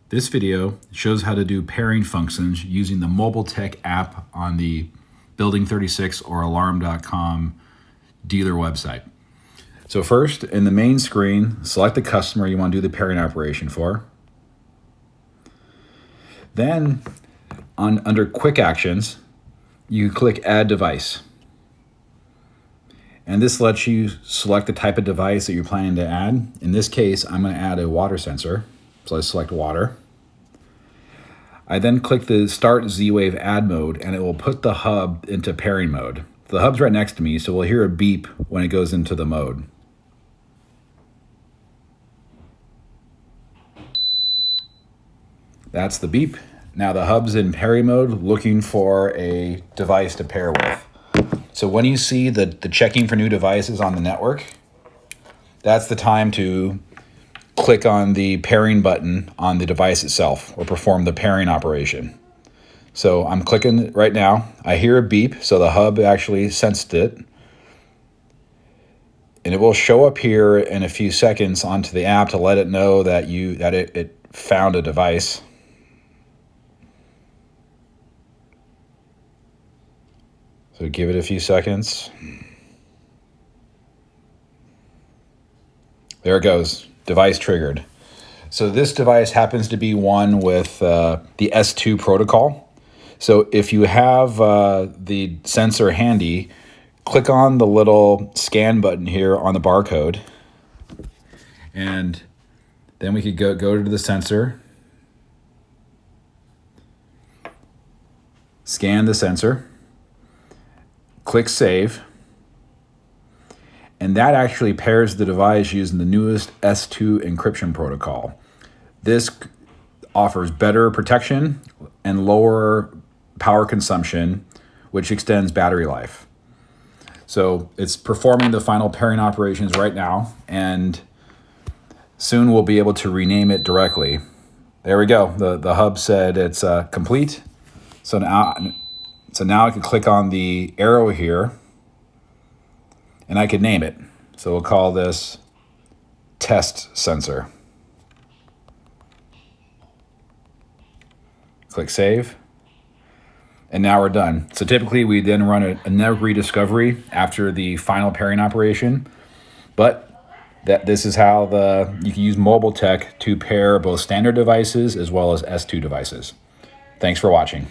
This video shows how to do pairing functions using the MobileTech app on the Building36 or Alarm.com dealer website. So first, in the main screen, select the customer you want to do the pairing operation for. Then, under Quick Actions, you click Add Device. And this lets you select the type of device that you're planning to add. In this case, I'm going to add a water sensor. So I select water. I then click the Start Z-Wave Add mode, and it will put the hub into pairing mode. The hub's right next to me, so we'll hear a beep when it goes into the mode. That's the beep. Now the hub's in pairing mode, looking for a device to pair with. So when you see the checking for new devices on the network, that's the time to click on the pairing button on the device itself or perform the pairing operation. So I'm clicking right now. I hear a beep, so the hub actually sensed it. And it will show up here in a few seconds onto the app to let it know that it found a device. So give it a few seconds. There it goes, device triggered. So this device happens to be one with the S2 protocol. So if you have the sensor handy, click on the little scan button here on the barcode. And then we could go to the sensor, scan the sensor, click Save. And that actually pairs the device using the newest S2 encryption protocol. This offers better protection and lower power consumption, which extends battery life. So it's performing the final pairing operations right now, and soon we'll be able to rename it directly. There we go. The hub said it's complete. So now I can click on the arrow here, and I could name it. So we'll call this test sensor. Click Save. And now we're done. So typically we then run a network rediscovery after the final pairing operation. But this is how you can use MobileTech to pair both standard devices as well as S2 devices. Thanks for watching.